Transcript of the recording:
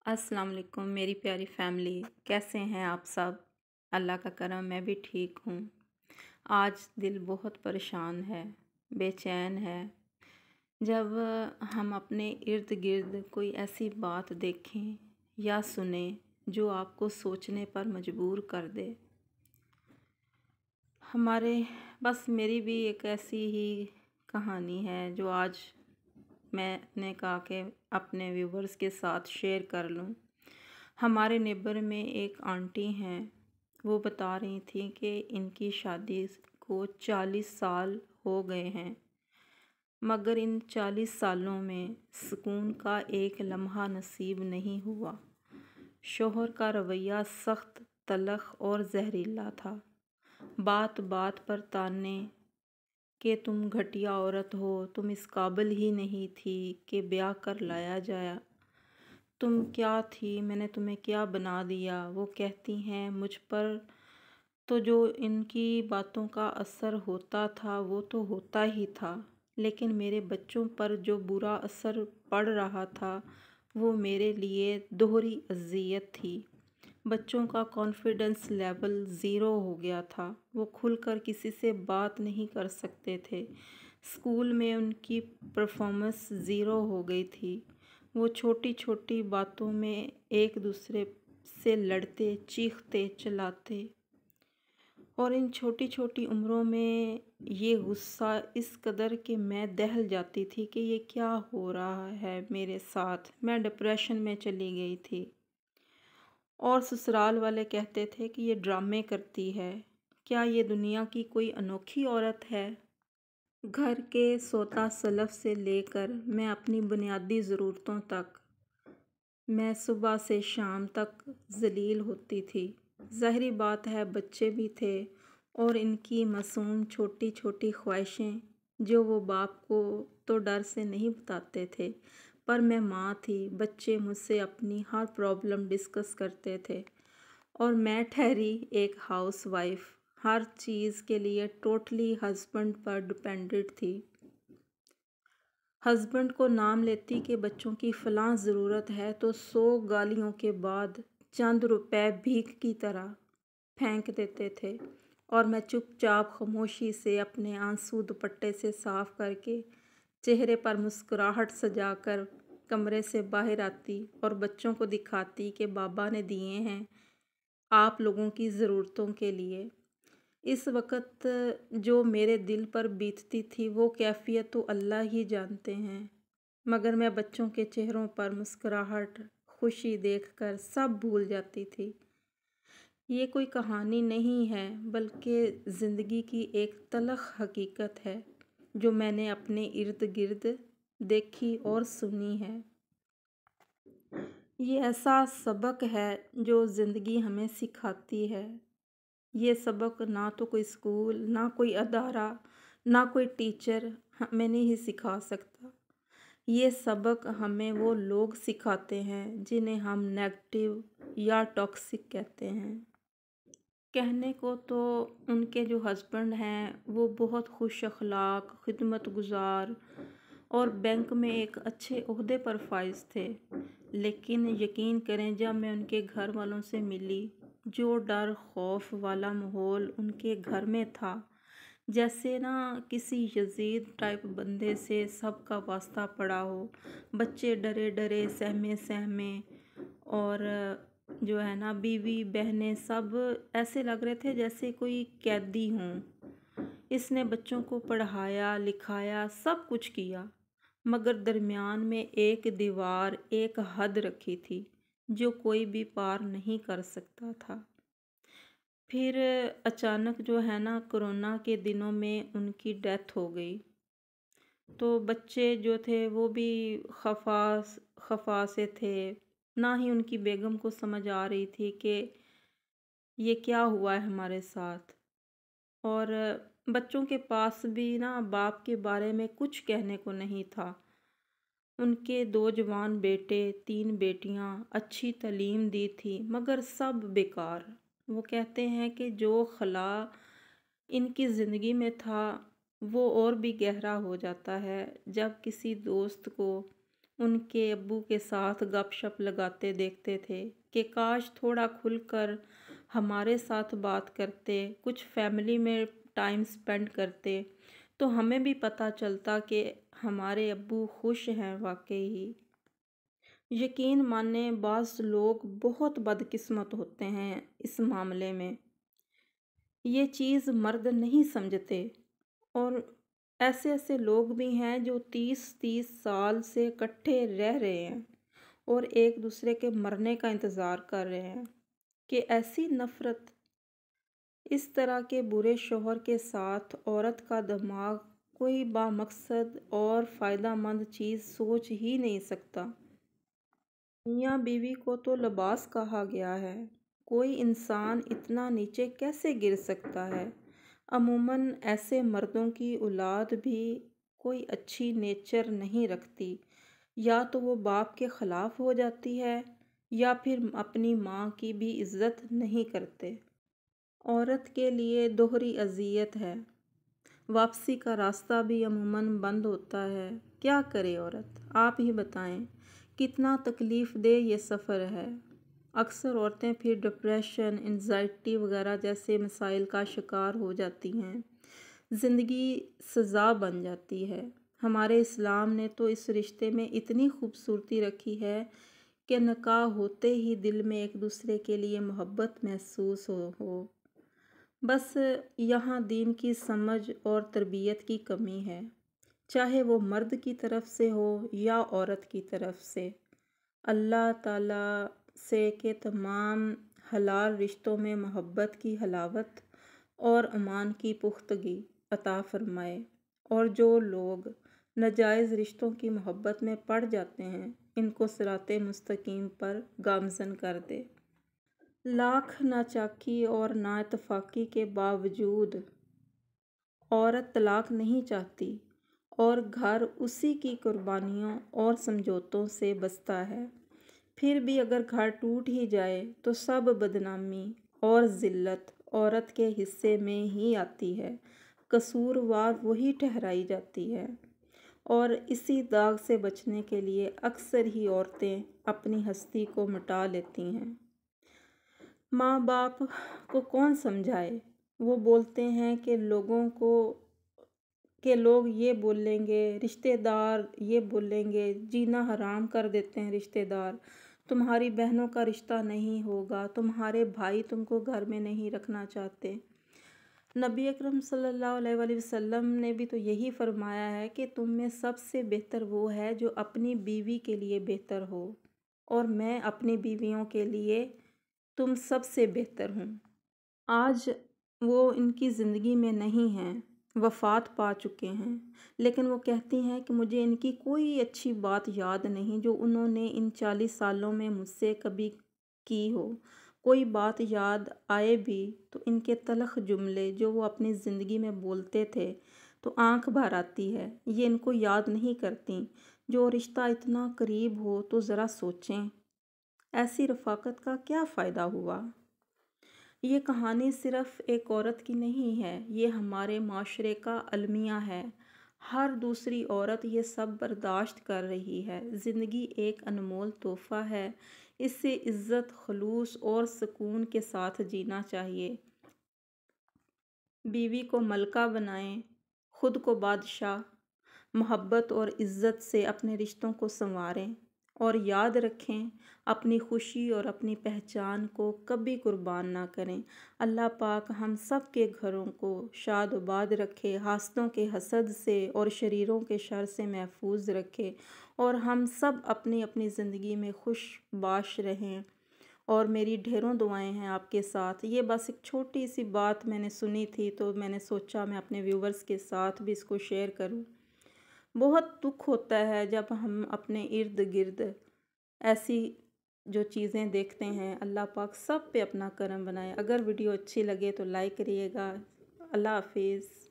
अस्सलाम वालेकुम मेरी प्यारी फैमिली। कैसे हैं आप सब? अल्लाह का करम मैं भी ठीक हूँ। आज दिल बहुत परेशान है, बेचैन है। जब हम अपने इर्द गिर्द कोई ऐसी बात देखें या सुने जो आपको सोचने पर मजबूर कर दे। हमारे बस मेरी भी एक ऐसी ही कहानी है जो आज मैंने कहा कि अपने व्यूवर्स के साथ शेयर कर लूँ। हमारे नेबर में एक आंटी हैं, वो बता रही थी कि इनकी शादी को 40 साल हो गए हैं, मगर इन 40 सालों में सुकून का एक लम्हा नसीब नहीं हुआ। शौहर का रवैया सख्त, तलख और जहरीला था। बात बात पर ताने कि तुम घटिया औरत हो, तुम इस काबिल ही नहीं थी कि ब्याह कर लाया जाए। तुम क्या थी, मैंने तुम्हें क्या बना दिया। वो कहती हैं मुझ पर तो जो इनकी बातों का असर होता था वो तो होता ही था, लेकिन मेरे बच्चों पर जो बुरा असर पड़ रहा था वो मेरे लिए दोहरी अज़ियत थी। बच्चों का कॉन्फिडेंस लेवल ज़ीरो हो गया था। वो खुलकर किसी से बात नहीं कर सकते थे। स्कूल में उनकी परफॉर्मेंस ज़ीरो हो गई थी। वो छोटी छोटी बातों में एक दूसरे से लड़ते, चीखते, चिल्लाते, और इन छोटी छोटी उम्रों में ये गुस्सा इस कदर कि मैं दहल जाती थी कि ये क्या हो रहा है मेरे साथ। मैं डिप्रेशन में चली गई थी। और ससुराल वाले कहते थे कि ये ड्रामे करती है। क्या ये दुनिया की कोई अनोखी औरत है? घर के सोता सलफ से लेकर मैं अपनी बुनियादी ज़रूरतों तक मैं सुबह से शाम तक ज़लील होती थी। ज़ाहिरी बात है बच्चे भी थे और इनकी मासूम छोटी छोटी ख्वाहिशें जो वो बाप को तो डर से नहीं बताते थे, पर मैं माँ थी। बच्चे मुझसे अपनी हर प्रॉब्लम डिस्कस करते थे और मैं ठहरी एक हाउस वाइफ हर चीज़ के लिए टोटली हस्बैंड पर डिपेंडेंट थी। हस्बैंड को नाम लेती कि बच्चों की फ़लाँ ज़रूरत है तो 100 गालियों के बाद चंद रुपए भीख की तरह फेंक देते थे और मैं चुपचाप खामोशी से अपने आंसू दुपट्टे से साफ करके चेहरे पर मुस्कुराहट सजाकर कमरे से बाहर आती और बच्चों को दिखाती कि बाबा ने दिए हैं आप लोगों की ज़रूरतों के लिए। इस वक़्त जो मेरे दिल पर बीतती थी वो कैफ़ियत तो अल्लाह ही जानते हैं, मगर मैं बच्चों के चेहरों पर मुस्कुराहट, खुशी देखकर सब भूल जाती थी। ये कोई कहानी नहीं है, बल्कि ज़िंदगी की एक तलख़ हकीकत है जो मैंने अपने इर्द-गिर्द देखी और सुनी है। ये ऐसा सबक है जो ज़िंदगी हमें सिखाती है। ये सबक ना तो कोई स्कूल, ना कोई अदारा, ना कोई टीचर हमें नहीं सिखा सकता। ये सबक हमें वो लोग सिखाते हैं जिन्हें हम नेगेटिव या टॉक्सिक कहते हैं। कहने को तो उनके जो हस्बैंड हैं वो बहुत खुश अखलाक, खिदमतगुज़ार और बैंक में एक अच्छे ओहदे पर फाइज़ थे, लेकिन यकीन करें जब मैं उनके घर वालों से मिली, जो डर खौफ वाला माहौल उनके घर में था, जैसे ना किसी यजीद टाइप बंदे से सबका वास्ता पड़ा हो। बच्चे डरे डरे, सहमे सहमे, और जो है ना बीवी बहनें सब ऐसे लग रहे थे जैसे कोई कैदी हों। इसने बच्चों को पढ़ाया लिखाया सब कुछ किया, मगर दरमियान में एक दीवार, एक हद रखी थी जो कोई भी पार नहीं कर सकता था। फिर अचानक जो है ना कोरोना के दिनों में उनकी डेथ हो गई। तो बच्चे जो थे वो भी खफा से थे। ना ही उनकी बेगम को समझ आ रही थी कि ये क्या हुआ है हमारे साथ। और बच्चों के पास भी ना बाप के बारे में कुछ कहने को नहीं था। उनके 2 जवान बेटे, 3 बेटियां, अच्छी तालीम दी थी, मगर सब बेकार। वो कहते हैं कि जो खला इनकी ज़िंदगी में था वो और भी गहरा हो जाता है जब किसी दोस्त को ان کے ابو کے ساتھ گپ شپ لگاتے دیکھتے تھے کہ کاش تھوڑا کھل کر ہمارے ساتھ بات کرتے، کچھ فیملی میں ٹائم سپینڈ کرتے تو ہمیں بھی پتہ چلتا کہ ہمارے ابو خوش ہیں واقعی۔ یقین مانیں بعض لوگ بہت بدقسمت ہوتے ہیں اس معاملے میں، یہ چیز مرد نہیں سمجھتے، اور ایسے ایسے لوگ بھی ہیں جو 30 سال سے اکٹھے رہ رہے ہیں اور ایک دوسرے کے مرنے کا انتظار کر رہے ہیں کہ ایسی نفرت، اس طرح کے برے شوہر کے ساتھ عورت کا دماغ کوئی بامقصد اور فائدہ مند چیز سوچ ہی نہیں سکتا۔ میاں بیوی کو تو لباس کہا گیا ہے، کوئی انسان اتنا نیچے کیسے گر سکتا ہے؟ عموماً ایسے مردوں کی اولاد بھی کوئی اچھی نیچر نہیں رکھتی، یا تو وہ باپ کے خلاف ہو جاتی ہے یا پھر اپنی ماں کی بھی عزت نہیں کرتے۔ عورت کے لیے دوہری اذیت ہے، واپسی کا راستہ بھی عموماً بند ہوتا ہے۔ کیا کرے عورت؟ آپ ہی بتائیں، کتنا تکلیف دہ یہ سفر ہے۔ اکثر عورتیں پھر ڈپریشن، انزائٹی وغیرہ جیسے مسائل کا شکار ہو جاتی ہیں، زندگی سزا بن جاتی ہے۔ ہمارے اسلام نے تو اس رشتے میں اتنی خوبصورتی رکھی ہے کہ نکاح ہوتے ہی دل میں ایک دوسرے کے لیے محبت محسوس ہو۔ بس یہاں دین کی سمجھ اور تربیت کی کمی ہے، چاہے وہ مرد کی طرف سے ہو یا عورت کی طرف سے۔ اللہ تعالیٰ سے کہ تمام حلال رشتوں میں محبت کی حلاوت اور ایمان کی پختگی عطا فرمائے، اور جو لوگ ناجائز رشتوں کی محبت میں پڑ جاتے ہیں ان کو صراط مستقیم پر گامزن کر دے۔ لاکھ ناچاکی اور نااتفاقی کے باوجود عورت طلاق نہیں چاہتی اور گھر اسی کی قربانیوں اور سمجھوتوں سے بستا ہے۔ پھر بھی اگر گھر ٹوٹ ہی جائے تو سب بدنامی اور ذلت عورت کے حصے میں ہی آتی ہے، قصوروار وہی ٹھہرائی جاتی ہے، اور اسی داغ سے بچنے کے لیے اکثر ہی عورتیں اپنی ہستی کو مٹا لیتی ہیں۔ ماں باپ کو کون سمجھائے؟ وہ بولتے ہیں کہ لوگ یہ بولیں گے، رشتہ دار یہ بولیں گے، جینا حرام کر دیتے ہیں رشتہ دار، تمہاری بہنوں کا رشتہ نہیں ہوگا، تمہارے بھائی تم کو گھر میں نہیں رکھنا چاہتے۔ نبی اکرم صلی اللہ علیہ وآلہ وسلم نے بھی تو یہی فرمایا ہے کہ تم میں سب سے بہتر وہ ہے جو اپنی بیوی کے لیے بہتر ہو، اور میں اپنی بیویوں کے لیے تم سب سے بہتر ہوں۔ آج وہ ان کی زندگی میں نہیں ہیں، وفات پا چکے ہیں، لیکن وہ کہتی ہیں کہ مجھے ان کی کوئی اچھی بات یاد نہیں جو انہوں نے ان 40 سالوں میں مجھ سے کبھی کی ہو۔ کوئی بات یاد آئے بھی تو ان کے تلخ جملے جو وہ اپنی زندگی میں بولتے تھے تو آنکھ بھر آتی ہے، یہ ان کو یاد نہیں کرتی۔ جو رشتہ اتنا قریب ہو تو ذرا سوچیں، ایسی رفاقت کا کیا فائدہ ہوا؟ یہ کہانی صرف ایک عورت کی نہیں ہے، یہ ہمارے معاشرے کا المیہ ہے۔ ہر دوسری عورت یہ سب برداشت کر رہی ہے۔ زندگی ایک انمول تحفہ ہے، اسے عزت، خلوص اور سکون کے ساتھ جینا چاہیے۔ بیوی کو ملکہ بنائیں، خود کو بادشاہ۔ محبت اور عزت سے اپنے رشتوں کو سنواریں، اور یاد رکھیں اپنی خوشی اور اپنی پہچان کو کبھی قربان نہ کریں۔ اللہ پاک ہم سب کے گھروں کو شاد و باد رکھے، حاسدوں کے حسد سے اور شریروں کے شر سے محفوظ رکھے، اور ہم سب اپنی اپنی زندگی میں خوش باش رہیں۔ اور میری ڈھیروں دعائیں ہیں آپ کے ساتھ۔ یہ بس ایک چھوٹی سی بات میں نے سنی تھی تو میں نے سوچا میں اپنے ویورز کے ساتھ بھی اس کو شیئر کروں۔ بہت دکھ ہوتا ہے جب ہم اپنے ارد گرد ایسی جو چیزیں دیکھتے ہیں۔ اللہ پاک سب پہ اپنا کرم بنائے۔ اگر ویڈیو اچھی لگے تو لائک کریے گا۔ اللہ حافظ۔